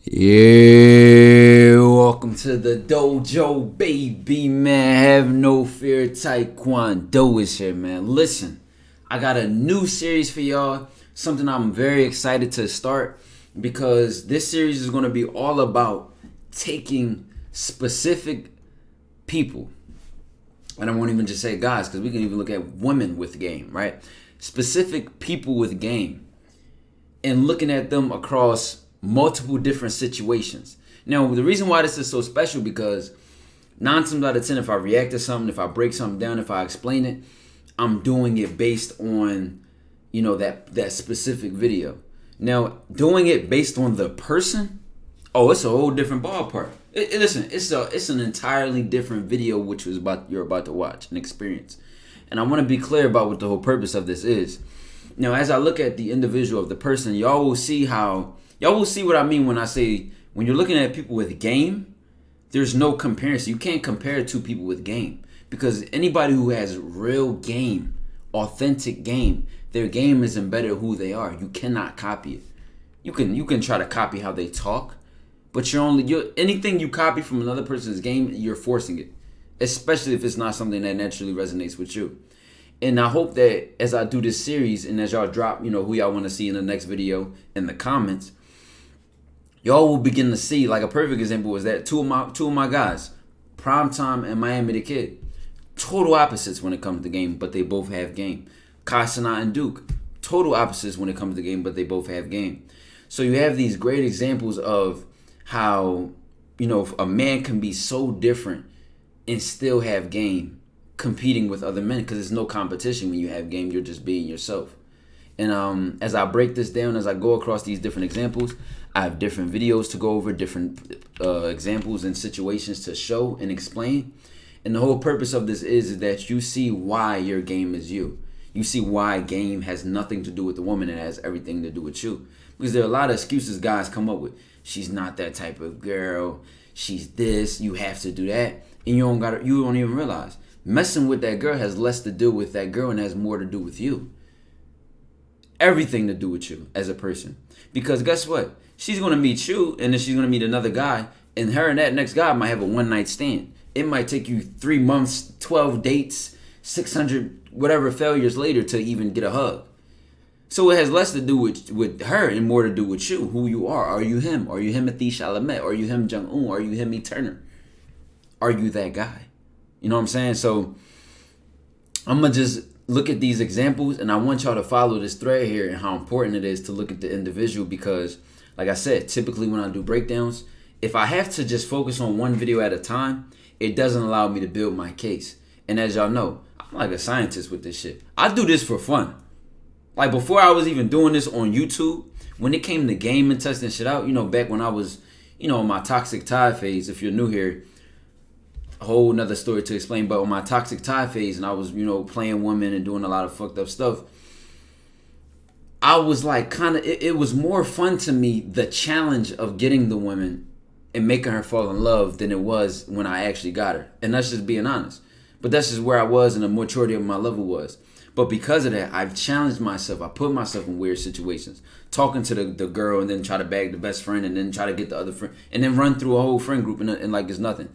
Yeah, welcome to the dojo, baby, man. Have no fear, TyKwonDoe is here, man. Listen, I got a new series for y'all, something I'm very excited to start, because this series is going to be all about taking specific people, and I won't even just say guys, because we can even look at women with game, right? Specific people with game, and looking at them across multiple different situations. Now, the reason why this is so special, because 9 times out of 10, if I react to something, if I break something down, if I explain it, I'm doing it based on, that specific video. Now, doing it based on the person, it's a whole different ballpark. Listen, it's an entirely different video which you're about to watch and experience. And I want to be clear about what the whole purpose of this is. Now, as I look at the individual of the person, y'all will see what I mean when I say, when you're looking at people with game, there's no comparison. You can't compare two people with game, because anybody who has real game, authentic game, their game is embedded who they are. You cannot copy it. You can try to copy how they talk, but anything you copy from another person's game, you're forcing it, especially if it's not something that naturally resonates with you. And I hope that as I do this series, and as y'all drop, who y'all want to see in the next video in the comments, y'all will begin to see, like a perfect example was that two of my guys, Primetime and Miami the Kid, total opposites when it comes to game, but they both have game. Kasana and Duke, total opposites when it comes to game, but they both have game. So you have these great examples of how, a man can be so different and still have game, competing with other men, because there's no competition when you have game. You're just being yourself. And as I break this down, as I go across these different examples, I have different videos to go over, different examples and situations to show and explain. And the whole purpose of this is that you see why your game is you. You see why game has nothing to do with the woman, and has everything to do with you. Because there are a lot of excuses guys come up with. She's not that type of girl. She's this. You have to do that. And you don't even realize messing with that girl has less to do with that girl and has more to do with you. Everything to do with you as a person. Because guess what? She's going to meet you, and then she's going to meet another guy, and her and that next guy might have a one-night stand. It might take you 3 months, 12 dates, 600 whatever failures later to even get a hug. So it has less to do with her and more to do with you, who you are. Are you him? Are you Timothy Chalamet? Are you him Jung-un? Are you him E. Turner? Are you that guy? You know what I'm saying? So I'm going to just look at these examples, and I want y'all to follow this thread here and how important it is to look at the individual, because like I said, typically when I do breakdowns, if I have to just focus on one video at a time, it doesn't allow me to build my case. And as y'all know, I'm like a scientist with this shit. I do this for fun. Like before I was even doing this on YouTube, when it came to game and testing shit out, back when I was, in my toxic tie phase, if you're new here, a whole nother story to explain, but on my toxic tie phase, and I was, playing women and doing a lot of fucked up stuff, I was like it was more fun to me, the challenge of getting the woman and making her fall in love, than it was when I actually got her. And that's just being honest. But that's just where I was, and the maturity of my level was. But because of that, I've challenged myself. I put myself in weird situations. Talking to the girl, and then try to bag the best friend, and then try to get the other friend, and then run through a whole friend group and like it's nothing.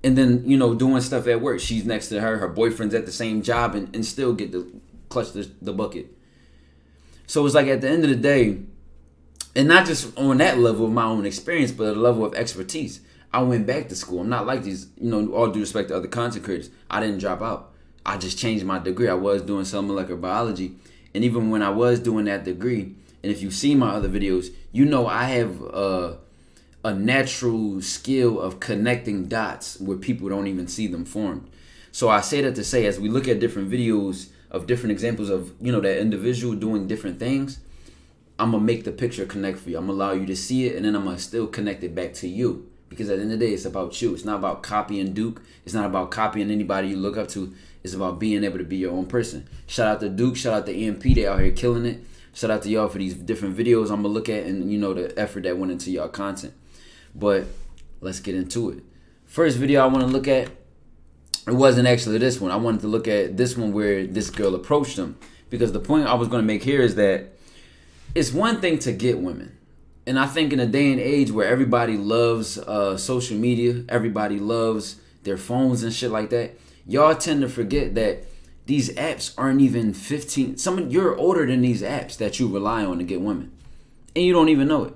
And then, doing stuff at work. She's next to her boyfriend's at the same job, and still get to clutch the bucket. So it's like at the end of the day, and not just on that level of my own experience, but a level of expertise. I went back to school. I'm not like these, all due respect to other content creators. I didn't drop out. I just changed my degree. I was doing cell molecular biology. And even when I was doing that degree, and if you've seen my other videos, I have a natural skill of connecting dots where people don't even see them formed. So I say that to say, as we look at different videos of different examples of, that individual doing different things, I'm going to make the picture connect for you. I'm going to allow you to see it, and then I'm going to still connect it back to you. Because at the end of the day, it's about you. It's not about copying Duke. It's not about copying anybody you look up to. It's about being able to be your own person. Shout out to Duke. Shout out to EMP. They out here killing it. Shout out to y'all for these different videos I'm going to look at, and, the effort that went into y'all content. But let's get into it. First video I want to look at, it wasn't actually this one. I wanted to look at this one where this girl approached him. Because the point I was going to make here is that it's one thing to get women. And I think in a day and age where everybody loves social media, everybody loves their phones and shit like that, y'all tend to forget that these apps aren't even 15. You're older than these apps that you rely on to get women, and you don't even know it.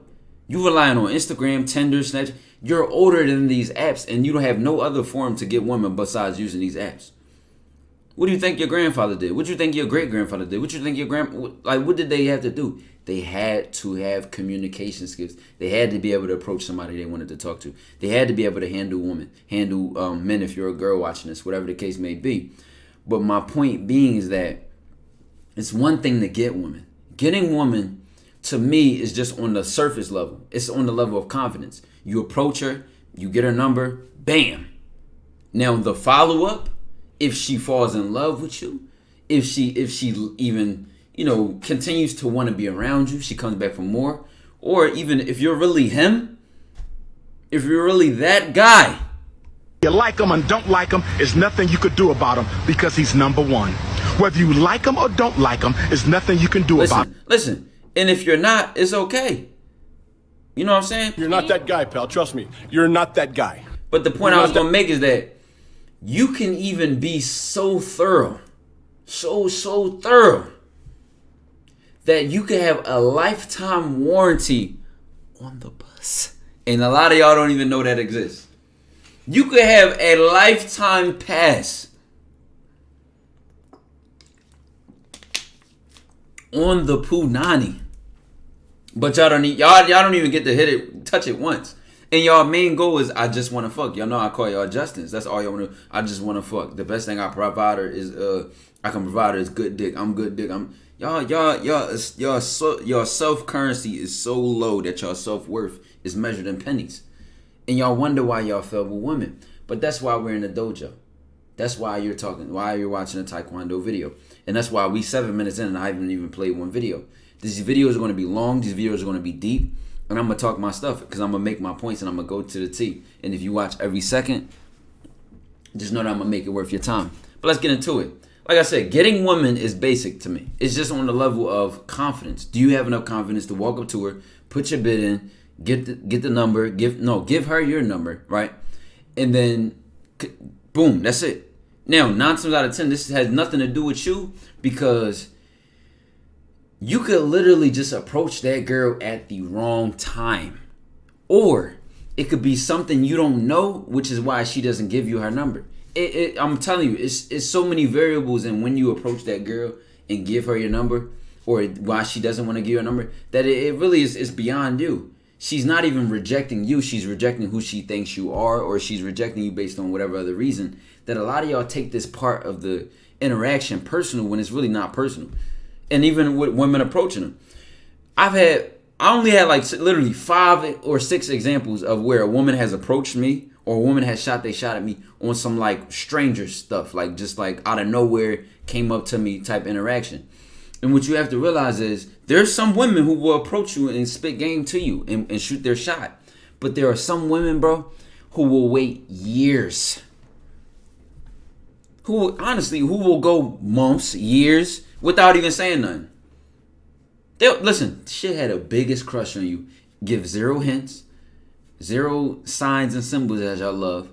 You relying on Instagram, Tinder, Snapchat. You're older than these apps, and you don't have no other form to get women besides using these apps. What do you think your grandfather did? What do you think your great grandfather did? What do you think your what did they have to do? They had to have communication skills. They had to be able to approach somebody they wanted to talk to. They had to be able to handle women, handle men if you're a girl watching this, whatever the case may be. But my point being is that it's one thing to get women. Getting women, to me, is just on the surface level. It's on the level of confidence. You approach her, you get her number, bam. Now the follow-up, if she falls in love with you, if she even continues to want to be around you, she comes back for more, or even if you're really him, if you're really that guy. You like him and don't like him, is nothing you could do about him because he's number one. Whether you like him or don't like him, is nothing you can do about him. Listen, and if you're not, it's okay. You know what I'm saying? You're not that guy, pal. Trust me. You're not that guy. But the point I was going to make is that you can even be so thorough, so thorough, that you can have a lifetime warranty on the bus. And a lot of y'all don't even know that exists. You could have a lifetime pass on the Punani. But y'all don't even get to touch it once. And y'all main goal is I just want to fuck. Y'all know I call y'all Justins. That's all y'all want to. I just want to fuck. The best thing I can provide her is good dick. I'm good dick. Your self currency is so low that your self worth is measured in pennies. And y'all wonder why y'all fell with women. But that's why we're in the dojo. That's why you're watching a TyKwonDoe video. And that's why we 7 minutes in and I haven't even played one video. These videos are going to be long. These videos are going to be deep. And I'm going to talk my stuff because I'm going to make my points and I'm going to go to the T. And if you watch every second, just know that I'm going to make it worth your time. But let's get into it. Like I said, getting women is basic to me. It's just on the level of confidence. Do you have enough confidence to walk up to her, put your bid in, get the number, give her your number, right? And then, boom, that's it. Now, 9 times out of 10, this has nothing to do with you because you could literally just approach that girl at the wrong time. Or it could be something you don't know, which is why she doesn't give you her number. I'm telling you, it's so many variables in when you approach that girl and give her your number, or why she doesn't want to give you a number, that it really is beyond you. She's not even rejecting you. She's rejecting who she thinks you are, or she's rejecting you based on whatever other reason. That a lot of y'all take this part of the interaction personal when it's really not personal. And even with women approaching them, I only had like literally 5 or 6 examples of where a woman has approached me or a woman has shot at me on some like stranger stuff, like just like out of nowhere came up to me type interaction. And what you have to realize is there's some women who will approach you and spit game to you and shoot their shot. But there are some women, bro, who will wait years. Who will go months, years without even saying nothing. Listen, shit had the biggest crush on you. Give 0 hints, 0 signs and symbols that y'all love,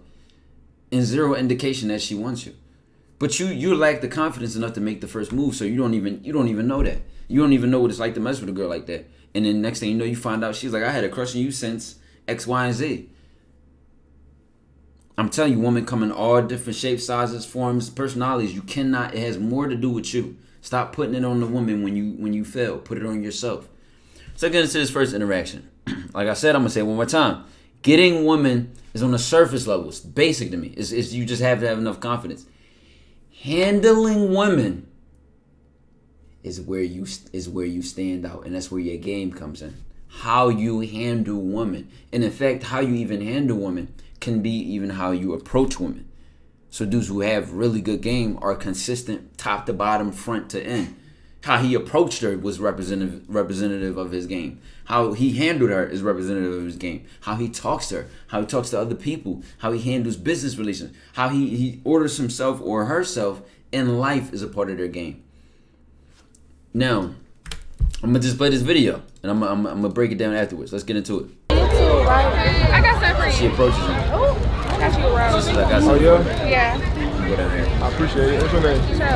and 0 indication that she wants you. But you lack the confidence enough to make the first move, so you don't even know that. You don't even know what it's like to mess with a girl like that. And then next thing you know, you find out she's like, I had a crush on you since X, Y, and Z. I'm telling you, women come in all different shapes, sizes, forms, personalities. It has more to do with you. Stop putting it on the woman when you fail. Put it on yourself. So getting into this first interaction. Like I said, I'm going to say it one more time. Getting women is on the surface level. It's basic to me. It's you just have to have enough confidence. Handling women is where you stand out, and that's where your game comes in. How you handle women, and in fact, how you even handle women can be even how you approach women. So dudes who have really good game are consistent, top to bottom, front to end. How he approached her was representative of his game. How he handled her is representative of his game. How he talks to her, how he talks to other people, how he handles business relations, how he orders himself or herself in life is a part of their game. Now, I'm gonna just play this video, and I'm gonna break it down afterwards. Let's get into it. You too, right? I got something for you. She approaches me. Oh, I got you a rose. She says, I got something. Oh, for you. yeah? Yeah. Go down here. I appreciate it. What's your name? So,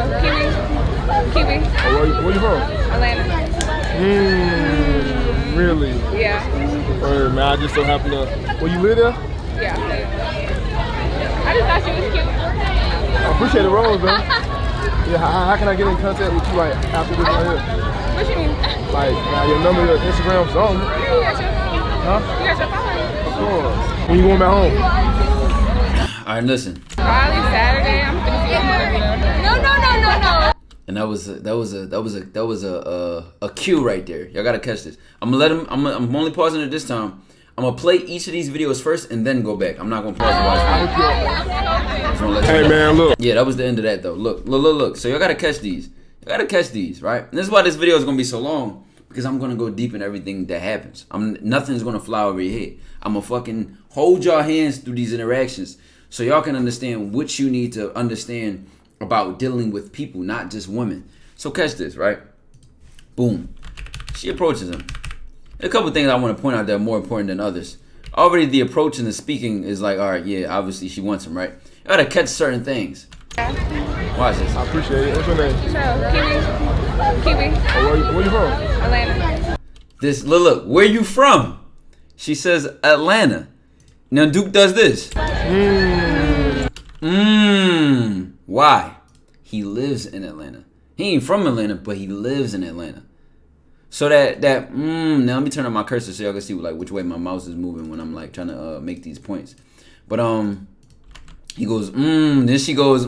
Kiwi. Oh, where you from? Atlanta. Really? Yeah. Word, man, I just so happen to... Well, you live there? Yeah. I just thought she was cute. I appreciate the rose, man. Yeah, how can I get in contact with you, like, after this right here? What you mean? Like, your number, your Instagram, something. Yeah, you got your phone. Huh? You got your phone. Of course. When you going back home? All right, listen. Probably Saturday. I'm gonna see your mother. No. And that was a cue right there. Y'all gotta catch this. I'm gonna let him. I'm only pausing it this time. I'm gonna play each of these videos first and then go back. I'm not gonna pause and watch. Hey, man, look. Yeah, that was the end of that though. Look. So y'all gotta catch these. You gotta catch these, right? And this is why this video is gonna be so long, because I'm gonna go deep in everything that happens. Nothing's gonna fly over your head. I'm gonna fucking hold y'all hands through these interactions so y'all can understand what you need to understand about dealing with people, not just women. So catch this, right? Boom. She approaches him. A couple things I want to point out that are more important than others. Already the approach and the speaking is like, all right, yeah, obviously she wants him, right? You gotta catch certain things. Watch this. I appreciate it. What's your name? So, Kiwi. Oh, where you from? Atlanta. This, look, where you from? She says Atlanta. Now Duke does this. Why? He lives in Atlanta. He ain't from Atlanta, but he lives in Atlanta. So now let me turn on my cursor so y'all can see like which way my mouse is moving when I'm like trying to make these points. But he goes, then she goes,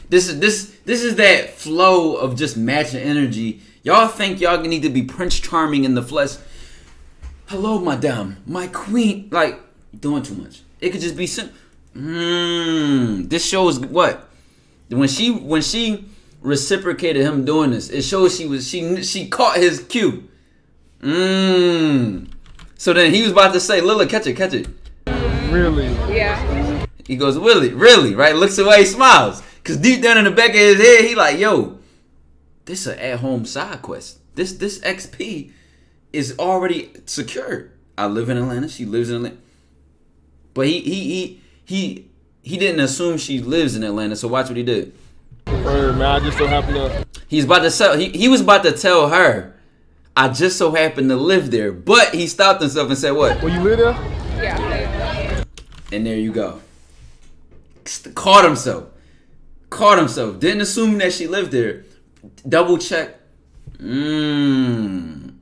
This is that flow of just matching energy. Y'all think y'all need to be Prince Charming in the flesh. Hello, madame, my queen. Like, doing too much. It could just be simple. This shows what? When she reciprocated him doing this, it shows she caught his cue. So then he was about to say, Lila, catch it. Really? Yeah. He goes, really, right? Looks away, smiles. Cause deep down in the back of his head, he like, yo, this is an at-home side quest. This XP is already secured. I live in Atlanta. She lives in Atlanta. But he didn't assume she lives in Atlanta. So watch what he did. Word, man, I just so happen to... He was about to tell her, I just so happen to live there. But he stopped himself and said what? Well, you live there? Yeah. And there you go. Caught himself. Didn't assume that she lived there. Double check. Because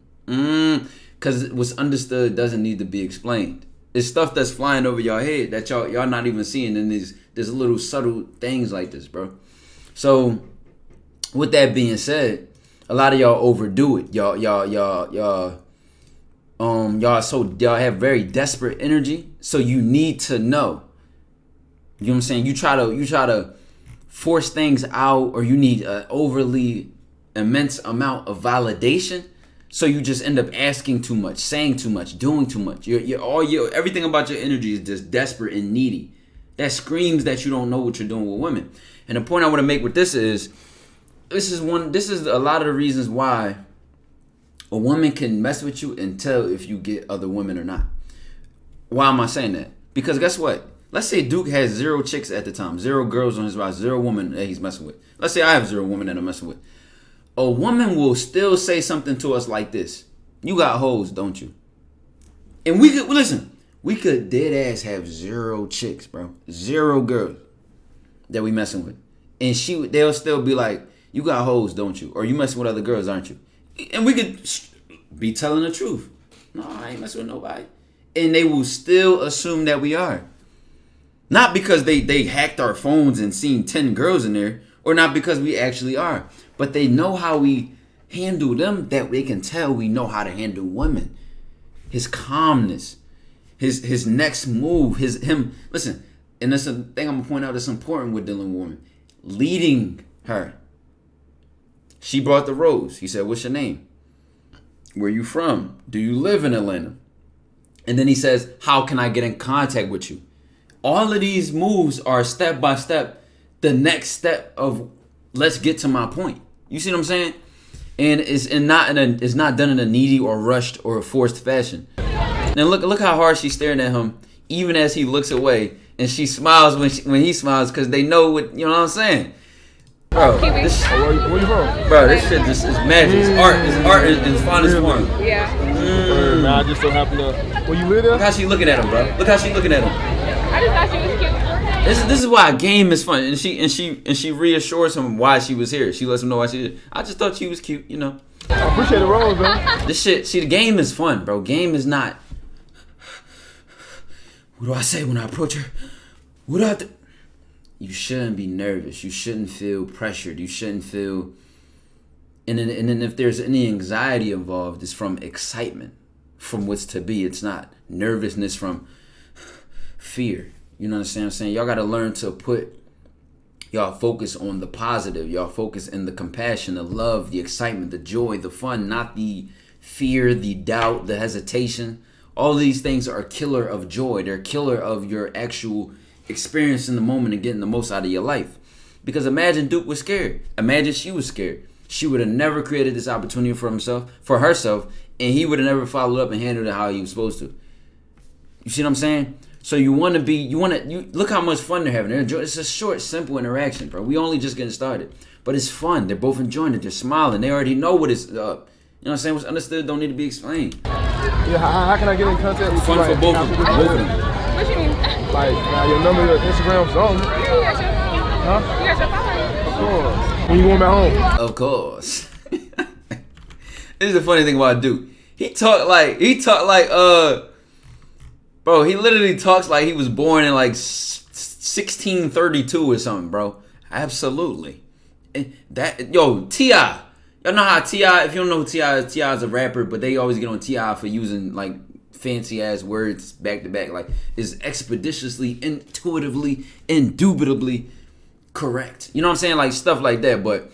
what's understood doesn't need to be explained. It's stuff that's flying over your head that y'all not even seeing in these little subtle things like this, bro. So with that being said, a lot of y'all overdo it. Y'all have very desperate energy. So you need to know. You know what I'm saying? You try to force things out, or you need an overly immense amount of validation. So you just end up asking too much, saying too much, doing too much. Everything about your energy is just desperate and needy. That screams that you don't know what you're doing with women. And the point I want to make with this is a lot of the reasons why a woman can mess with you and tell if you get other women or not. Why am I saying that? Because guess what? Let's say Duke has 0 chicks at the time, 0 girls on his roster, 0 women that he's messing with. Let's say I have 0 women that I'm messing with. A woman will still say something to us like this. You got hoes, don't you? And we could dead ass have 0 chicks, bro. 0 girls that we messing with. And they'll still be like, you got hoes, don't you? Or you messing with other girls, aren't you? And we could be telling the truth. No, I ain't messing with nobody. And they will still assume that we are. Not because they hacked our phones and seen 10 girls in there, or not because we actually are. But they know how we handle them, that they can tell we know how to handle women. His calmness, his next move, listen, and that's a thing I'm gonna point out that's important with dealing with women. Leading her. She brought the rose. He said, what's your name? Where you from? Do you live in Atlanta? And then he says, how can I get in contact with you? All of these moves are step by step, the next step of let's get to my point. You see what I'm saying? and it's not done in a needy or rushed or a forced fashion. Now look how hard she's staring at him, even as he looks away, and she smiles when he smiles because they know what you know what I'm saying. Bro, where you from? Bro, this shit just is magic. It's art. It's art in its finest form. Yeah. Nah, I just so happen to. Well, you live there? Look how she looking at him, bro. Look how she looking at him. I just thought she was cute. This is why a game is fun, and she reassures him why she was here. She lets him know why she did. I just thought she was cute, you know. I appreciate the rose, man. This shit, see, the game is fun, bro. Game is not. What do I say when I approach her? What do I do? You shouldn't be nervous. You shouldn't feel pressured. You shouldn't feel. And then if there's any anxiety involved, it's from excitement, from what's to be. It's not nervousness from fear. You know what I'm saying? Y'all got to learn to put y'all focus on the positive. Y'all focus in the compassion, the love, the excitement, the joy, the fun, not the fear, the doubt, the hesitation. All these things are a killer of joy. They're a killer of your actual experience in the moment and getting the most out of your life. Because imagine Duke was scared. Imagine she was scared. She would have never created this opportunity for herself, and he would have never followed up and handled it how he was supposed to. You see what I'm saying? So you look how much fun they're having. It's a short, simple interaction, bro. We only just getting started, but it's fun. They're both enjoying it. They're smiling. They already know what it's. You know what I'm saying? What's understood don't need to be explained. Yeah, how can I get in contact with you? Fun for both of them. What you mean? Like, your number, your Instagram, something. Huh? You got your phone? Of course. When you going back home? Of course. This is the funny thing about Duke. He talk like bro, he literally talks like he was born in like 1632 or something, bro. Absolutely. T.I. Y'all know how T.I., if you don't know who T.I. is a rapper, but they always get on T.I. for using like fancy ass words back to back. Like, is expeditiously, intuitively, indubitably correct. You know what I'm saying? Like stuff like that, but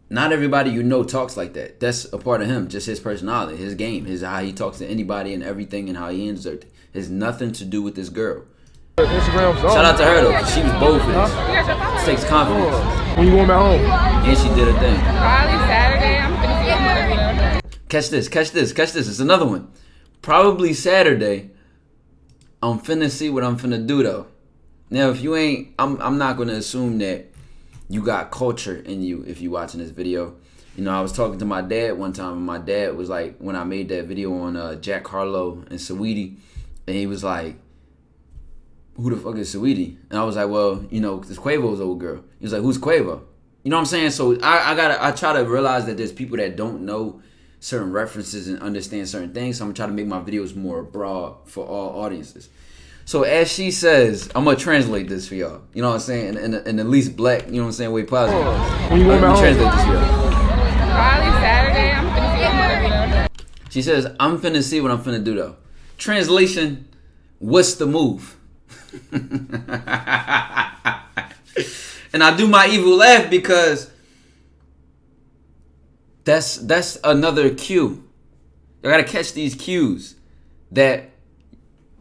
not everybody you know talks like that. That's a part of him, just his personality, his game, how he talks to anybody and everything and how he inserts it. It has nothing to do with this girl. Instagram, shout out to her though, 'cause she was bold for this. It takes confidence. When you going back home? And she did her thing. Probably Saturday. I'm gonna see Catch this. It's another one. Probably Saturday. I'm finna see what I'm finna do though. Now, if you ain't, I'm not gonna assume that you got culture in you if you watching this video. You know, I was talking to my dad one time, and my dad was like, when I made that video on Jack Harlow and Saweetie, and he was like, who the fuck is Saweetie? And I was like, well, you know, it's Quavo's old girl. He was like, who's Quavo? You know what I'm saying? So I try to realize that there's people that don't know certain references and understand certain things. So I'm trying to make my videos more broad for all audiences. So as she says, I'm gonna translate this for y'all. You know what I'm saying? In the least black, you know what I'm saying, way positive. When you going back home? Translate this for y'all. Probably Saturday. I'm gonna see what I'm gonna do. She says, I'm finna see what I'm finna do though. Translation, what's the move? And I do my evil laugh because that's another cue. You gotta catch these cues that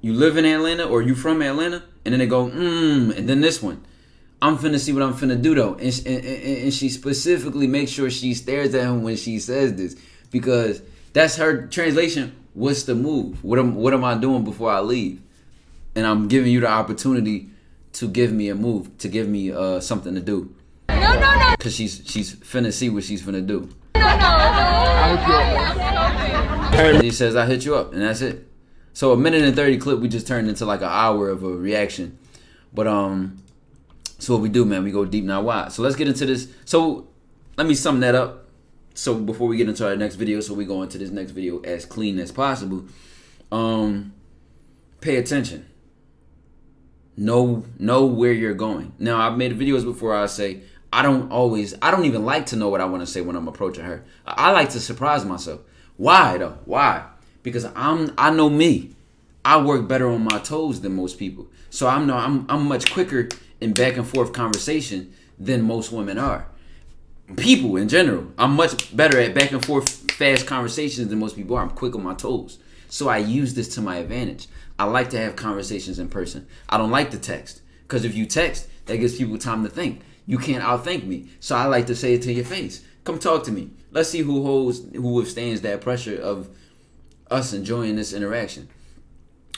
you live in Atlanta or you from Atlanta, and then they go, and then this one. I'm finna see what I'm finna do though. And she specifically makes sure she stares at him when she says this, because that's her translation. What's the move? What am I doing before I leave? And I'm giving you the opportunity to give me a move, to give me something to do. No. Cause she's finna see what she's finna do. No. And he says, I hit you up, and that's it. So a minute and 30 clip, we just turned into like an hour of a reaction. But so what we do, man, we go deep, not wide. So let's get into this. So let me sum that up. So before we get into our next video, so we go into this next video as clean as possible. Pay attention. Know where you're going. Now, I've made videos before I say, I don't even like to know what I want to say when I'm approaching her. I like to surprise myself. Why though? Why? Because I know me. I work better on my toes than most people. So I'm much quicker in back and forth conversation than most women are. People in general. I'm much better at back and forth fast conversations than most people are. I'm quick on my toes. So I use this to my advantage. I like to have conversations in person. I don't like to text. Because if you text, that gives people time to think. You can't outthink me. So I like to say it to your face. Come talk to me. Let's see who withstands that pressure of us enjoying this interaction.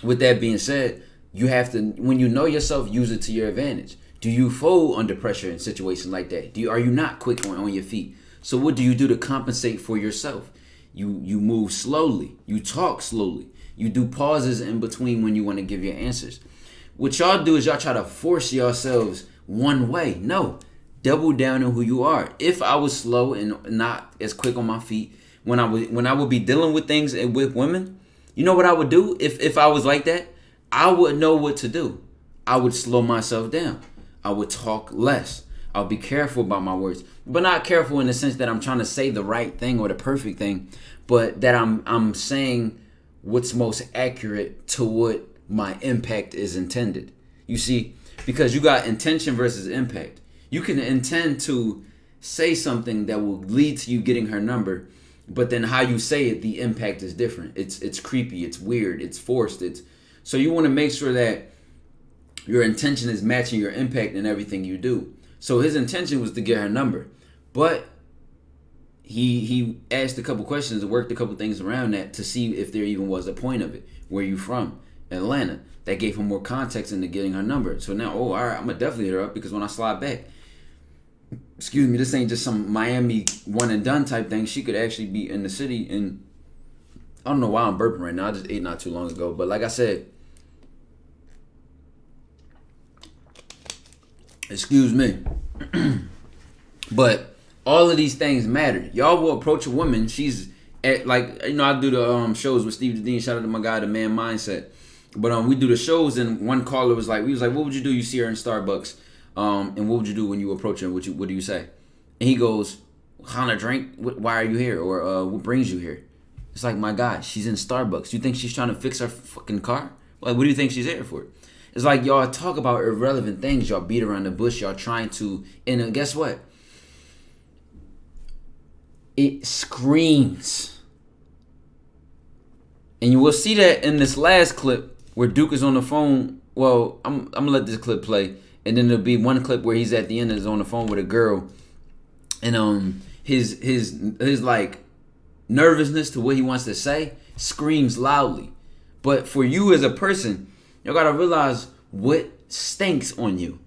With that being said, you have to, when you know yourself, use it to your advantage. Do you fold under pressure in situations like that? Are you not quick on your feet? So what do you do to compensate for yourself? You move slowly. You talk slowly. You do pauses in between when you want to give your answers. What y'all do is y'all try to force yourselves one way. No, double down on who you are. If I was slow and not as quick on my feet, when I would be dealing with things and with women, you know what I would do? If I was like that, I would know what to do. I would slow myself down. I would talk less. I'll be careful about my words, but not careful in the sense that I'm trying to say the right thing or the perfect thing, but that I'm saying what's most accurate to what my impact is intended. You see, because you got intention versus impact. You can intend to say something that will lead to you getting her number, but then how you say it, the impact is different. It's creepy, it's weird, it's forced. So you want to make sure that your intention is matching your impact in everything you do. So his intention was to get her number, but he asked a couple questions and worked a couple things around that to see if there even was a point of it. Where you from? Atlanta. That gave him more context into getting her number. So now, all right, I'm gonna definitely hit her up, because when I slide back, excuse me, this ain't just some Miami one and done type thing. She could actually be in the city, and I don't know why I'm burping right now. I just ate not too long ago, but like I said, excuse me. But all of these things matter. Y'all will approach a woman. She's at, like, you know, I do the shows with Steve Dean. Shout out to my guy, The Man Mindset. But we do the shows, and one caller was like, what would you do? You see her in Starbucks, and what would you do when you approach her? What do you say? And he goes, what kind of drink? Why are you here? Or what brings you here? It's like, my God, she's in Starbucks. You think she's trying to fix her fucking car? Like, what do you think she's here for? It's like y'all talk about irrelevant things. Y'all beat around the bush. Y'all trying to, and guess what? It screams. And you will see that in this last clip where Duke is on the phone. Well, I'm gonna let this clip play, and then there'll be one clip where he's at the end and is on the phone with a girl, and his like nervousness to what he wants to say screams loudly. But for you as a person, you gotta realize what stinks on you.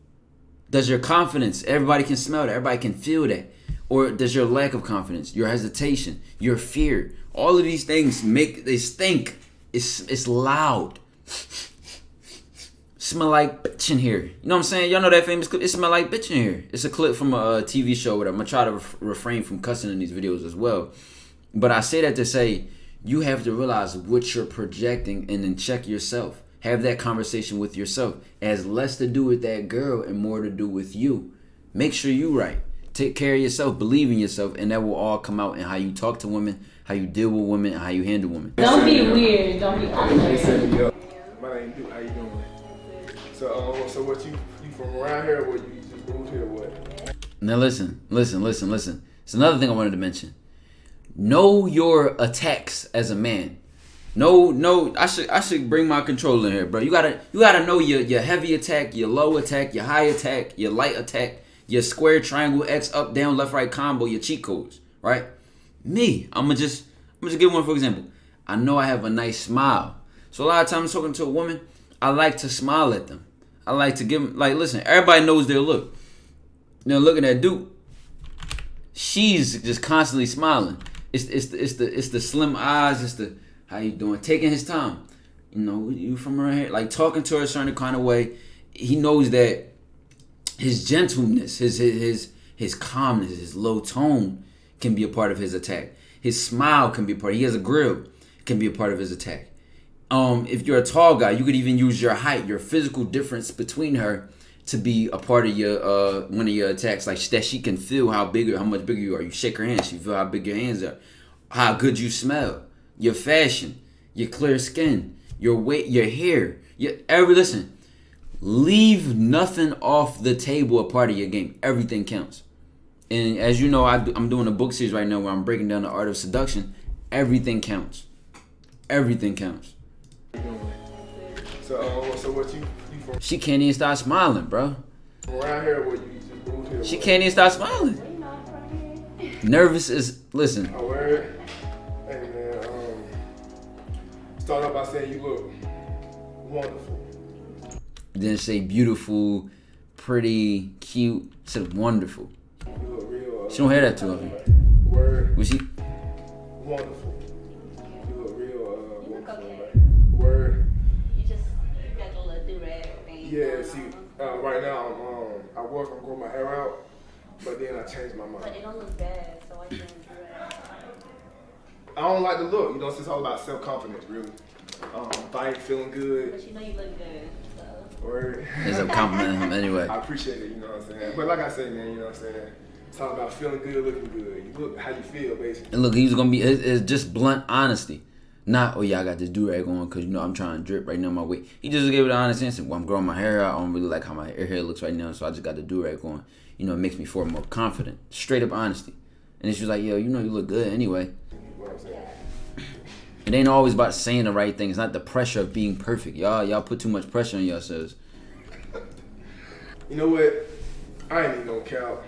Does your confidence, everybody can smell that, everybody can feel that, or does your lack of confidence, your hesitation, your fear, all of these things they stink. It's loud. Smell like bitch in here. You know what I'm saying? Y'all know that famous clip? It smell like bitch in here. It's a clip from a TV show. I'm gonna try to refrain from cussing in these videos as well. But I say that to say, you have to realize what you're projecting and then check yourself. Have that conversation with yourself. It has less to do with that girl and more to do with you. Make sure you right. Take care of yourself, believe in yourself, and that will all come out in how you talk to women, how you deal with women, and how you handle women. Don't be weird. Don't be awkward. They set me up. My name Duke. How you doing? So what you from around here, or what you just moved here, or what? Now listen. It's another thing I wanted to mention. Know your attacks as a man. No, I should bring my control in here, bro. You gotta know your heavy attack, your low attack, your high attack, your light attack, your square, triangle, X, up, down, left, right combo, your cheat codes, right? Me, I'm gonna just give one for example. I know I have a nice smile, so a lot of times talking to a woman, I like to smile at them. I like to give them, like, listen, everybody knows their look. Now looking at Duke, she's just constantly smiling. It's the slim eyes. It's the how you doing, taking his time. You know, you from around here, like talking to her a certain kind of way. He knows that his gentleness, his calmness, his low tone can be a part of his attack. His smile can be a part. He has a grill, can be a part of his attack. If you're a tall guy, you could even use your height, your physical difference between her, to be a part of your one of your attacks. Like that, she can feel how much bigger you are. You shake her hand, she feel how big your hands are, how good you smell, your fashion, your clear skin, your weight, your hair. Listen, leave nothing off the table a part of your game. Everything counts. And as you know, I'm doing a book series right now where I'm breaking down the art of seduction. Everything counts. Everything counts. So what you from She can't even stop smiling, bro. around here, or what you just moved here? She can't even stop smiling. Nervous is, listen. Oh, word. Hey, man, start off by saying you look wonderful. Didn't say beautiful, pretty, cute. Said wonderful. You look real. She don't hear that too often. Word. Was she? Wonderful. You look real wonderful. okay. Word. You got your little do-rag thing. Yeah, see, right now I'm growing my hair out, but then I changed my But mind. it don't look bad, so why you doing do-rag? I don't like the look, you know, it's all about self-confidence, really. If I ain't feeling good, But you know you look good, so. word. It's a compliment him anyway. I appreciate it, you know what I'm saying? But like I say, man, you know what I'm saying? It's all about feeling good, looking good. You look how you feel, basically. And look, he was gonna be. It's just blunt honesty. Not, oh yeah, I got this do-rag on because, you know, I'm trying to drip right now my weight. He just gave it an honest answer. Well, I'm growing my hair out. I don't really like how my hair looks right now, so I just got the do-rag on. You know, it makes me feel more confident. Straight up honesty. And then she was like, yo, you know you look good anyway. What I'm saying? It ain't always about saying the right thing. It's not the pressure of being perfect. Y'all put too much pressure on yourselves. You know what? I ain't even gonna count.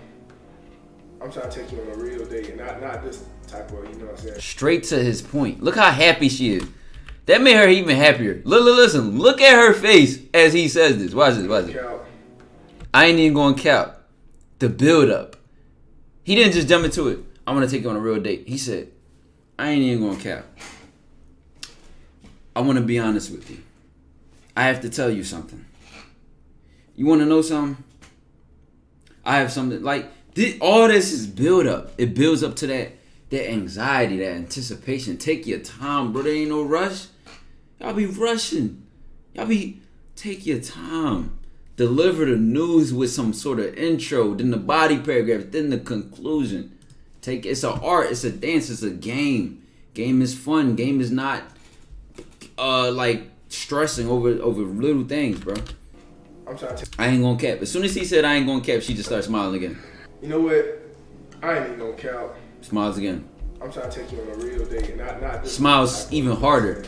I'm trying to take you on a real date, and not this type of, you know what I'm saying? Straight to his point. Look how happy she is. That made her even happier. Listen, look at her face as he says this. Watch this. Count. I ain't even going to count. The build up. He didn't just jump into it. I'm going to take you on a real date. He said, I ain't even going to count. I want to be honest with you. I have to tell you something. You want to know something? I have something like all this is build up. It builds up to that anxiety, that anticipation. Take your time, bro. There ain't no rush. Y'all be rushing. Take your time. Deliver the news with some sort of intro, then the body paragraph, then the conclusion. It's an art, it's a dance, it's a game. Game is fun. Game is not like stressing over little things, bro. I'm trying to. I ain't gonna cap. As soon as he said I ain't gonna cap, she just started smiling again. You know what? I ain't even gonna count. Smiles again. I'm trying to take you on a real date, and not this. Smiles even harder.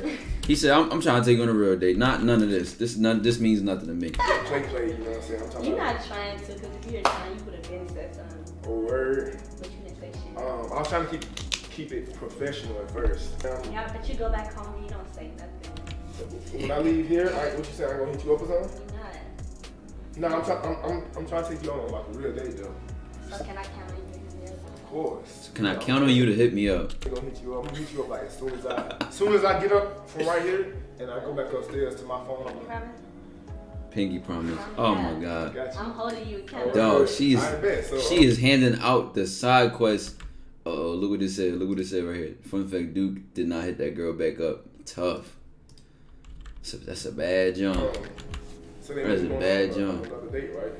He said, I'm trying to take you on a real date. None of this. This means nothing to me. Play, you know what I'm saying? I'm talking You're about. not trying to, because if you were trying, you would have been said something. Oh, word. But you didn't say shit. I was trying to keep it professional at first. Yeah, but you go back home and you don't say nothing. When I leave here, what you say? I'm gonna hit you up or something? You're not. No, I'm trying to take you on like a real date though. So can I count on you? Of course. Can I count on you to hit me up? I'm gonna hit you up. I'm gonna hit you up like as soon as I get up from right here and I go back upstairs to my phone. You promise? Pinky promise. Oh my God. Got you. I'm holding you accountable. Dog, she I bet, so, is handing out the side quest. Oh, look what this said. Look what it said right here. Fun fact: Duke did not hit that girl back up. Tough. So that's a bad jump. So then That's we're a going bad on jump. Another date, right?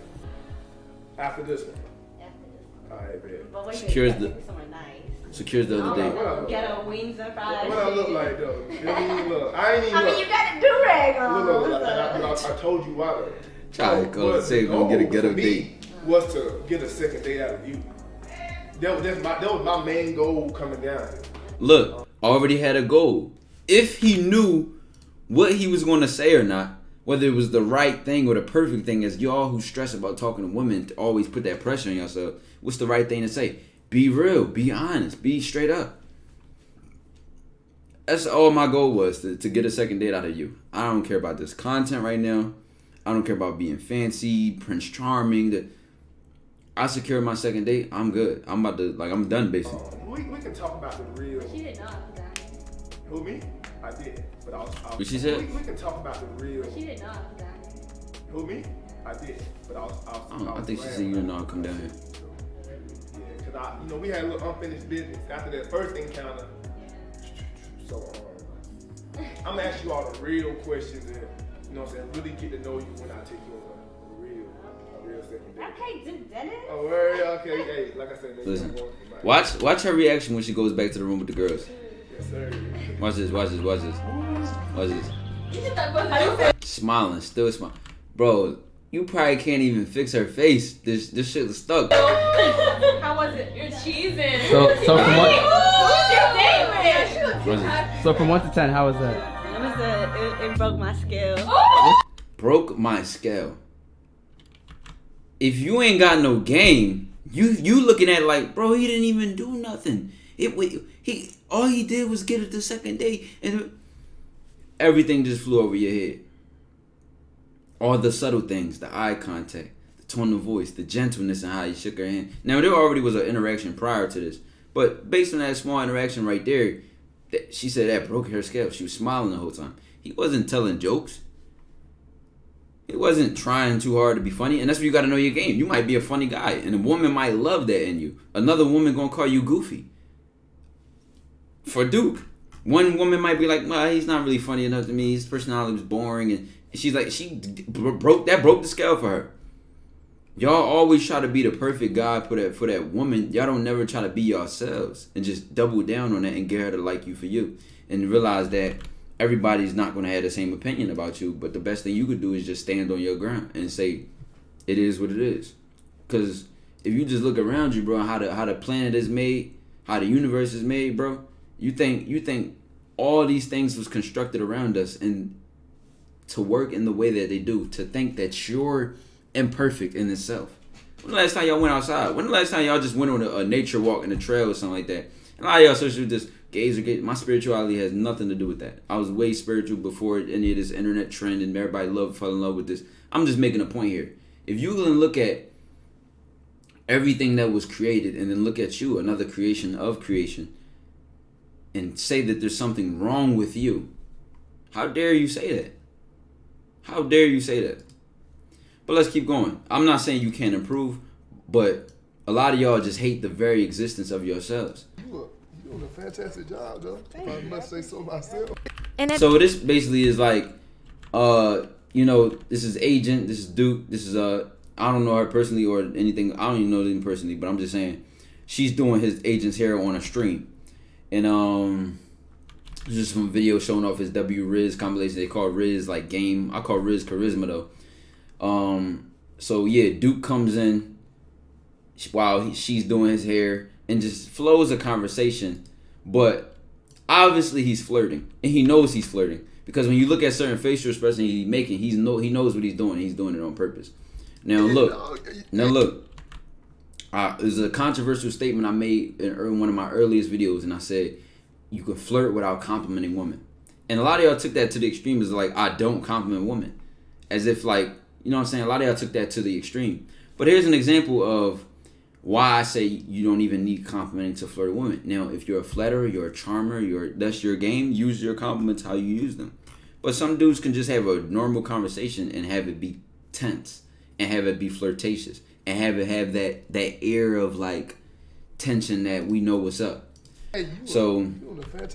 After this one. After this. Alright, bet. But wait, Secures you the- gotta take me somewhere nice. Secures the other date. Ghetto wings and fries. What I look like though? You know what I mean? Look, I ain't even I mean, look. you got a do-rag on. Look, I told you why. Try to go say we're gonna get a ghetto for me date. was to get a second date out of you. That was my main goal coming down here. Look, already had a goal. If he knew what he was going to say or not, whether it was the right thing or the perfect thing, as y'all who stress about talking to women to always put that pressure on yourself, what's the right thing to say? Be real, be honest, be straight up. That's all my goal was, to get a second date out of you. I don't care about this content right now. I don't care about being fancy, Prince Charming. I secured my second date, I'm good. I'm done basically. We can talk about the real. She didn't know I was dying. Who, me? I did. But I was What she said? We can talk about the real. She didn't know I was dying. Who, me? I did. But I was I think she said you didn't know I'd come down here. Yeah, because we had a little unfinished business after that first encounter. So, I'm gonna ask you all the real questions and, you know what I'm saying, really get to know you when I take you on a real second date. I can't do that. Oh, word, okay, hey, like I said, man, Listen, I'm going for my- watch her reaction when she goes back to the room with the girls. Yes, sir. Watch this. You just thought about Smiling, still smiling. Bro, you probably can't even fix her face. This shit is stuck. How was it? You're cheesing. So from what? Who's your favorite? What's it? So from 1 to 10, how was that? It broke my scale. Broke my scale. If you ain't got no game, You looking at it like, bro, he didn't even do nothing. All he did was get it the second day, and everything just flew over your head. All the subtle things, the eye contact, the tone of voice, the gentleness and how he shook her hand. Now, there already was an interaction prior to this, but based on that small interaction right there, she said that broke her scale. She was smiling the whole time. He wasn't telling jokes. He wasn't trying too hard to be funny, and that's where you got to know your game. You might be a funny guy, and a woman might love that in you. Another woman gonna call you goofy. For Duke, one woman might be like, "Well, he's not really funny enough to me. His personality was boring," and she's like, broke the scale for her. Y'all always try to be the perfect guy for that woman. Y'all don't never try to be yourselves and just double down on that and get her to like you for you, and realize that everybody's not going to have the same opinion about you, but the best thing you could do is just stand on your ground and say, it is what it is. Because if you just look around you, bro, how the planet is made, how the universe is made, bro, you think all these things was constructed around us and to work in the way that they do, to think that you're imperfect in itself. When the last time y'all went outside? When the last time y'all just went on a nature walk in the trail or something like that? And a lot of y'all social just gaze. My spirituality has nothing to do with that. I was way spiritual before any of this internet trend and everybody fell in love with this. I'm just making a point here. If you can look at everything that was created and then look at you, another creation of creation, and say that there's something wrong with you, how dare you say that? How dare you say that? But let's keep going. I'm not saying you can't improve, but a lot of y'all just hate the very existence of yourselves. You doing a fantastic job, though. If I must say so myself. So this basically is like, this is Agent, this is Duke, this is I don't know her personally or anything. I don't even know them personally, but I'm just saying she's doing his Agent's hair on a stream, and just some video showing off his Rizz compilation. They call Rizz like game. I call Rizz charisma though. So yeah, Duke comes in while she's doing his hair and just flows a conversation, but obviously he's flirting and he knows he's flirting because when you look at certain facial expressions he's making, he knows what he's doing. He's doing it on purpose. Now look, there's a controversial statement I made in one of my earliest videos, and I said you can flirt without complimenting women, and a lot of y'all took that to the extreme as like I don't compliment women, as if like, you know what I'm saying? A lot of y'all took that to the extreme. But here's an example of why I say you don't even need complimenting to flirt with women. Now, if you're a flatterer, you're a charmer, that's your game, use your compliments how you use them. But some dudes can just have a normal conversation and have it be tense and have it be flirtatious and have that air of like tension that we know what's up. Hey, so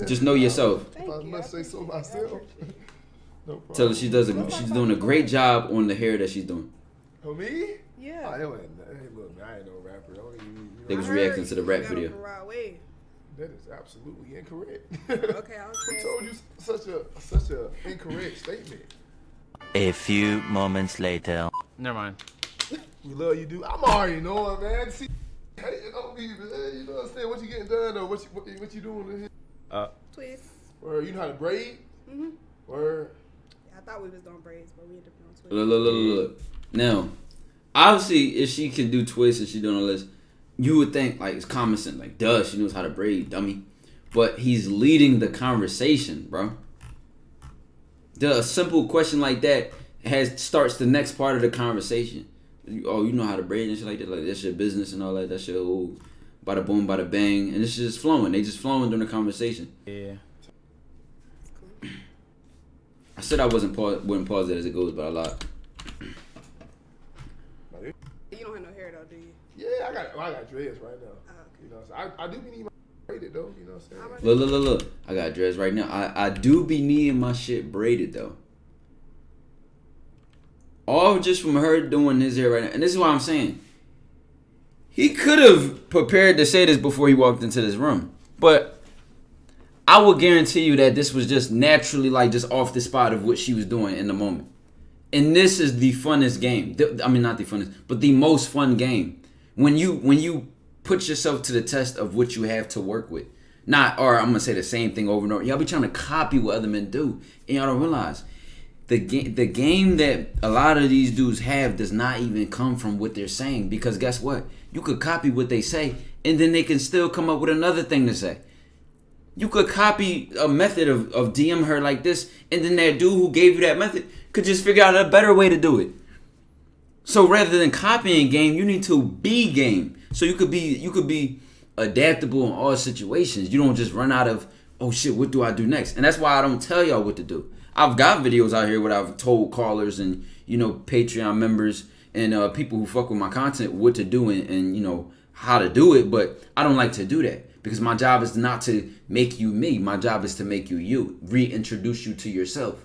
just know yourself. If I must say so myself. No problem. Tell her she's doing a great job on the hair that she's doing. Oh, me? Yeah. Hey, look, man, I ain't no rapper. They was reacting to the rap video. That is absolutely incorrect. Okay, I Who told you such a incorrect statement? A few moments later. Never mind. We love you, dude. I'm already knowing, man. See, hating on me, man. You know what I'm saying? What you getting done, or what you doing in here? Twist. Or you know how to braid? Mhm. Or I thought we was doing braids, but we ended up doing twists. Look. Now, obviously, if she can do twists and she doing all this, you would think like it's common sense, like duh, she knows how to braid, dummy. But he's leading the conversation, bro. A simple question like that starts the next part of the conversation. Oh, you know how to braid and shit like that. Like that's your business and all that. That's your whole bada boom, bada bang, and it's just flowing. They just flowing during the conversation. Yeah. I said I wouldn't pause it as it goes, but I lied. You don't have no hair though, do you? yeah, I got dreads right now. Oh, okay. You know, so I do need my braided though. You know what I'm saying? Look. I got dreads right now. I do be needing my shit braided though. All just from her doing his hair right now. And this is what I'm saying. He could have prepared to say this before he walked into this room. But I will guarantee you that this was just naturally like just off the spot of what she was doing in the moment. And this is the funnest game. I mean, not the funnest, but the most fun game. When you put yourself to the test of what you have to work with. Or I'm going to say the same thing over and over. Y'all be trying to copy what other men do. And y'all don't realize. the game that a lot of these dudes have does not even come from what they're saying, because guess what? You could copy what they say and then they can still come up with another thing to say. You could copy a method of DM her like this, and then that dude who gave you that method could just figure out a better way to do it. So rather than copying game, you need to be game. So you could be adaptable in all situations. You don't just run out of, oh shit, what do I do next? And that's why I don't tell y'all what to do. I've got videos out here where I've told callers and, you know, Patreon members and people who fuck with my content what to do and you know, how to do it, but I don't like to do that. Because my job is not to make you me. My job is to make you you. Reintroduce you to yourself.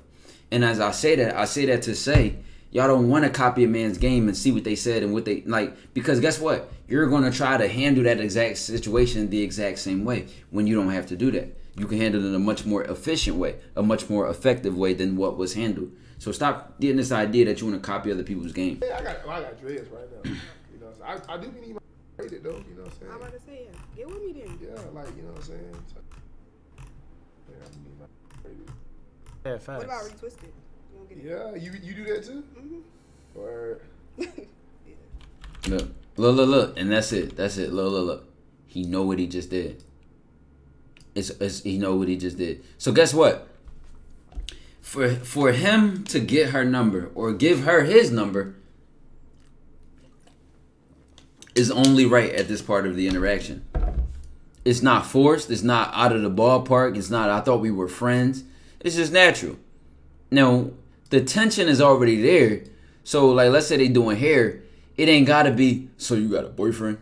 And as I say that to say, y'all don't want to copy a man's game and see what they said and what they like. Because guess what? You're going to try to handle that exact situation the exact same way when you don't have to do that. You can handle it in a much more efficient way, a much more effective way than what was handled. So stop getting this idea that you want to copy other people's game. Yeah, I got dreads right now. You know, so I do need my braided though. You know what I'm saying? I'm about to say, yeah. Get with me then. Yeah, like, you know what I'm saying? So, yeah, I need my braided. Yeah, facts. What about retwisted? You don't get it? Yeah, you do that too? Mm-hmm. Or Look, and that's it. Look. He know what he just did. He know what he just did. So guess what? For him to get her number or give her his number is only right at this part of the interaction. It's not forced. It's not out of the ballpark. It's not, I thought we were friends. It's just natural. Now, the tension is already there. So, like, let's say they doing hair. It ain't got to be, so you got a boyfriend?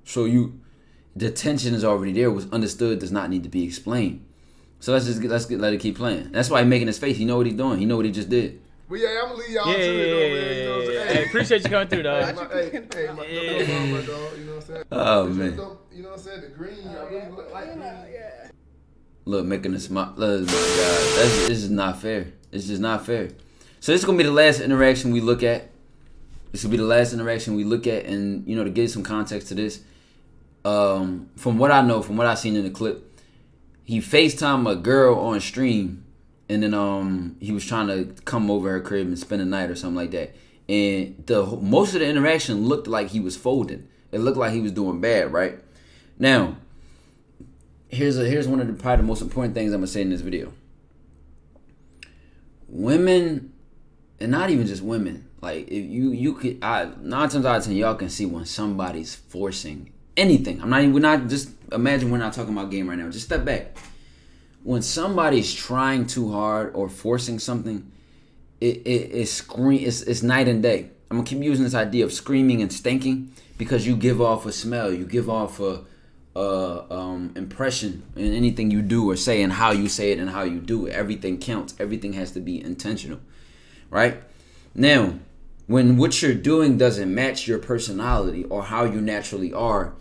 The tension is already there. Was understood, does not need to be explained. So let it keep playing. That's why he's making his face. He know what he's doing. He know what he just did. But yeah, I'm gonna leave y'all to it though, man. You know what I'm saying? Hey, appreciate you coming through, dog. Hey, my dog, you know what I'm saying? Oh, man. You know what I'm saying? The green, I really look like green. Yeah. Look, making a smile. Look, my God, this is not fair. It's just not fair. So this is gonna be the last interaction we look at. And you know, to give some context to this, from what I know, from what I seen in the clip, he FaceTimed a girl on stream, and then he was trying to come over her crib and spend the night or something like that. And most of the interaction looked like he was folding. It looked like he was doing bad, right? Now, here's one of the probably the most important things I'm gonna say in this video. Women, and not even just women, like if you could, 9 times out of 10 y'all can see when somebody's forcing anything. Just imagine we're not talking about game right now. Just step back. When somebody's trying too hard or forcing something, it's night and day. I'm gonna keep using this idea of screaming and stinking because you give off a smell, you give off a impression in anything you do or say and how you say it and how you do it. Everything counts. Everything has to be intentional, right? Now, when what you're doing doesn't match your personality or how you naturally are,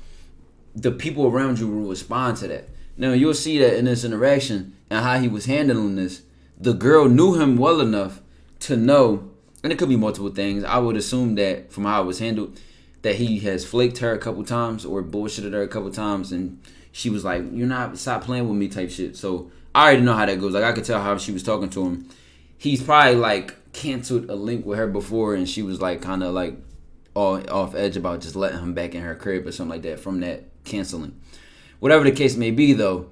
the people around you will respond to that. Now, you'll see that in this interaction and how he was handling this. The girl knew him well enough to know, and it could be multiple things. I would assume that from how it was handled, that he has flaked her a couple times or bullshitted her a couple times, and she was like, stop playing with me type shit. So I already know how that goes. Like, I could tell how she was talking to him. He's probably like canceled a link with her before, and she was like kind of like off edge about just letting him back in her crib or something like that from that canceling. Whatever the case may be, though,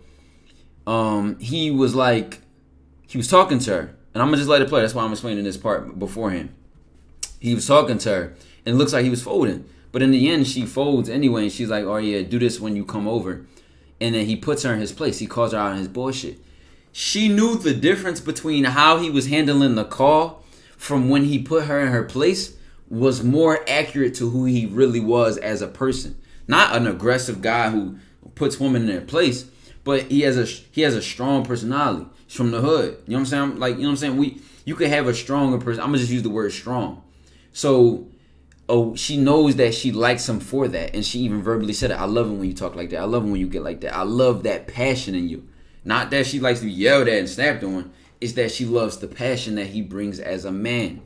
he was talking to her, and I'm gonna just let it play. That's why I'm explaining this part beforehand. He was talking to her, and it looks like he was folding, but in the end, she folds anyway, and she's like, "Oh yeah, do this when you come over," and then he puts her in his place. He calls her out on his bullshit. She knew the difference between how he was handling the call from when he put her in her place was more accurate to who he really was as a person. Not an aggressive guy who puts women in their place, but he has a strong personality. He's from the hood. You know what I'm saying? Like, you know what I'm saying? You could have a stronger person. I'm gonna just use the word strong. So, she knows that she likes him for that, and she even verbally said it. I love it when you talk like that. I love it when you get like that. I love that passion in you. Not that she likes to be yelled at and snapped on. It's that she loves the passion that he brings as a man,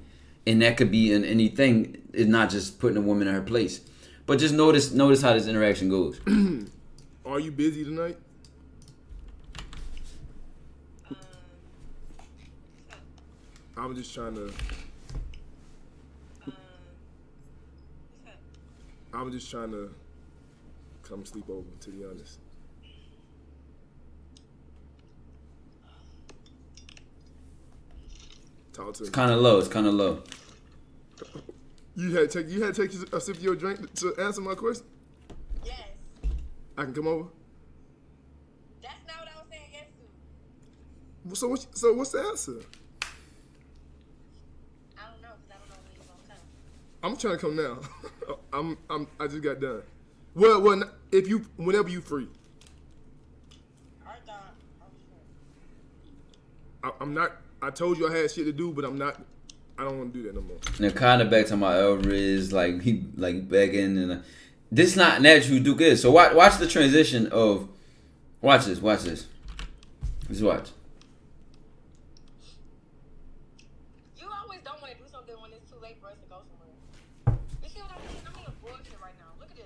and that could be in anything. It's not just putting a woman in her place. But just notice how this interaction goes. Are you busy tonight? I'm just trying to. I'm just trying to come sleep over, to be honest. Talk to me. It's kind of low. It's kind of low. You had to take a sip of your drink to answer my question? Yes. I can come over? That's not what I was saying yes to. So what's the answer? I don't know, because I don't know when you're going to come. I'm trying to come now. I just got done. Well, whenever you free. I thought I was sure. I'm not. I told you I had shit to do, but I'm not. I don't want to do that no more. Now, kind of back to my Riz, like he like begging, and this is not natural who Duke is. So watch the transition of. Watch this. Just watch. You always don't want to do something when it's too late for us to go somewhere. You see what I mean? I'm being bullshit right now. Look at this.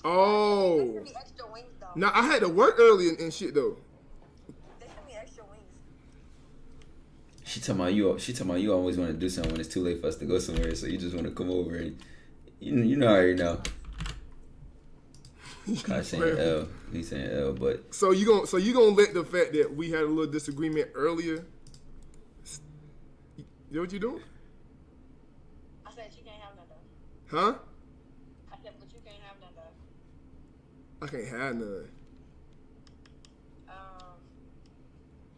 Oh. They sent me extra wings, though. Now I had to work early and shit though. They sent me extra wings. She talking about you always want to do something when it's too late for us to go somewhere, so you just want to come over and you know already know. I saying L, he's saying L, but So you gonna let the fact that we had a little disagreement earlier? You know what you doing? I said you can't have none, though. Huh? I said, but you can't have none, though. I can't have none.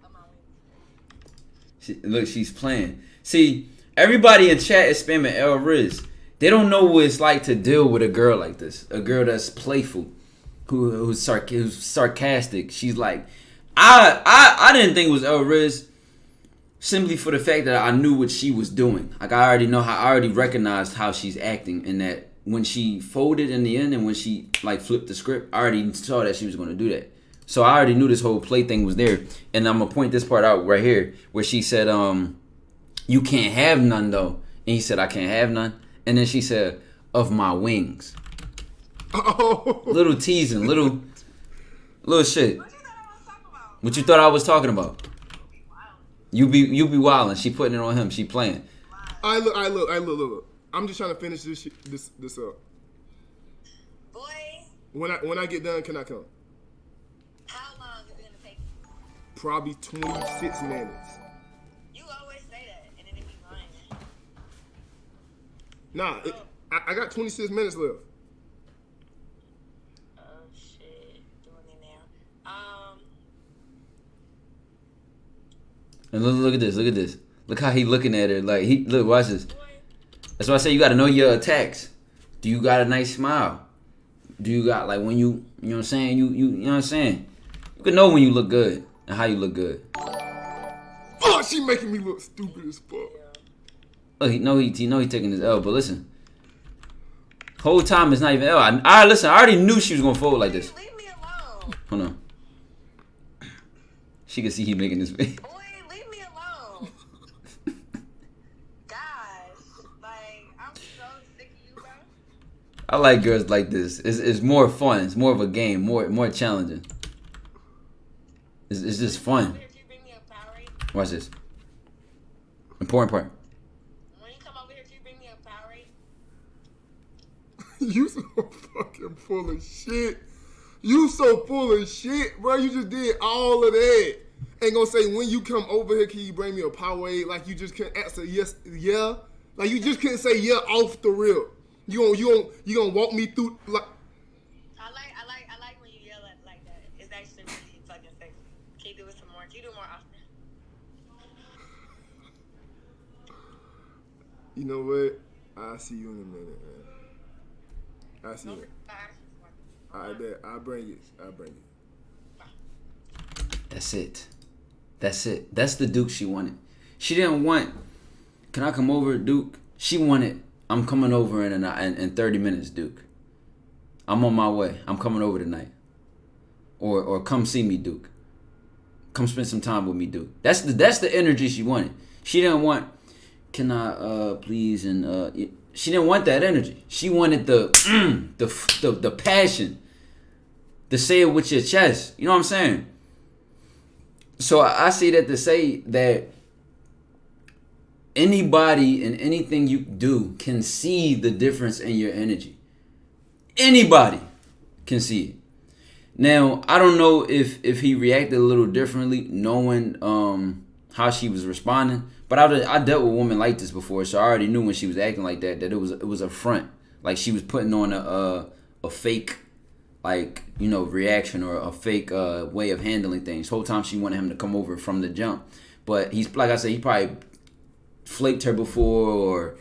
On my wings. look, she's playing. See, everybody in chat is spamming L Riz. They don't know what it's like to deal with a girl like this, a girl that's playful, who's sarcastic. She's like, I didn't think it was L Riz, simply for the fact that I knew what she was doing. Like I already recognized how she's acting, and that when she folded in the end and when she like flipped the script, I already saw that she was going to do that. So I already knew this whole play thing was there, and I'm gonna point this part out right here where she said, "You can't have none though," and he said, "I can't have none." And then she said, "Of my wings." Oh. Little teasing, little shit. What you thought I was talking about? What you thought I was talking about? You be wildin'. She putting it on him. She playing. I look. I'm just trying to finish this up. Boy, When I get done, can I come? how long is it going to take? Probably 26 minutes. You always say that, and then it be lying. Nah, I got 26 minutes left. Oh, shit. Doing it now. And look at this. Look how he looking at her. Like look. Watch this. Boy, That's why I say you got to know your attacks. Do you got a nice smile? Do you got like when you know what I'm saying? You know what I'm saying? You can know when you look good and how you look good. Fuck, she making me look stupid as fuck. Look, he know he taking his L, but listen. Whole time it's not even L. I listen. I already knew she was gonna fold like this. leave me alone. Hold on. She can see he making this face. Boy, leave me alone. Gosh. Like, I'm so sick of you, bro. I like girls like this. It's more fun. It's more of a game. More challenging. It's just fun. If you bring me a Powerade, Watch this. Important part. when you come over here, if you bring me a Powerade, You so fucking full of shit. You so full of shit, bro. You just did all of that. Ain't gonna say when you come over here, can you bring me a Powerade? Like you just couldn't answer yes, yeah. Like you just couldn't say yeah off the rip. You gonna walk me through like. I like when you yell at like that. It's actually really fucking sexy. Can you do it some more? Can you do it more often? You know what? I'll see you in a minute, man. I'll see you. I bet. I'll bring it. That's it. That's the Duke she wanted. She didn't want, can I come over, Duke? She wanted, I'm coming over in 30 minutes, Duke. I'm on my way. I'm coming over tonight. Or come see me, Duke. Come spend some time with me, Duke. That's the energy she wanted. She didn't want, can I please, and she didn't want that energy. She wanted the passion. To say it with your chest. You know what I'm saying? So I say that to say that Anybody and anything you do can see the difference in your energy. Anybody can see it. Now, I don't know if he reacted a little differently, knowing how she was responding. But I dealt with women like this before, so I already knew when she was acting like that it was a front. Like she was putting on a fake, like, reaction or a fake way of handling things. The whole time she wanted him to come over from the jump. But he's, like I said, he probably flaked her before, or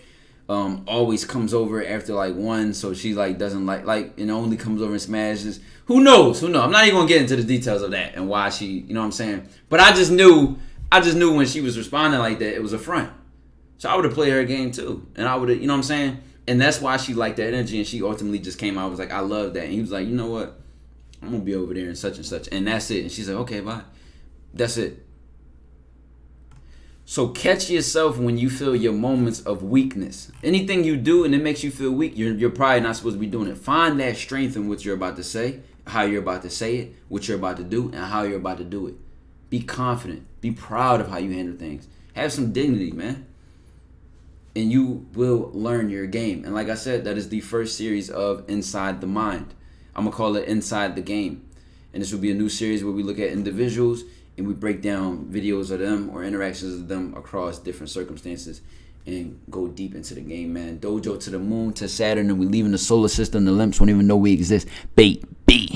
always comes over after like one, so she like doesn't like only comes over and smashes. Who knows? I'm not even gonna get into the details of that and why she, you know what I'm saying. But I just knew when she was responding like that, it was a front. So I would have played her game too, and I would have, you know what I'm saying. And that's why she liked that energy, and she ultimately just came out, was like, I love that. And he was like, you know what, I'm gonna be over there and such, and that's it. And she's like, okay, bye. That's it. So catch yourself when you feel your moments of weakness. Anything you do and it makes you feel weak, you're probably not supposed to be doing it. Find that strength in what you're about to say, how you're about to say it, what you're about to do, and how you're about to do it. Be confident. Be proud of how you handle things. Have some dignity, man. And you will learn your game. And like I said, that is the first series of Inside the Mind. I'm going to call it Inside the Game. And this will be a new series where we look at individuals and we break down videos of them or interactions of them across different circumstances and go deep into the game, man. Dojo to the moon, to Saturn, and we leaving the solar system. The limps won't even know we exist. Baby.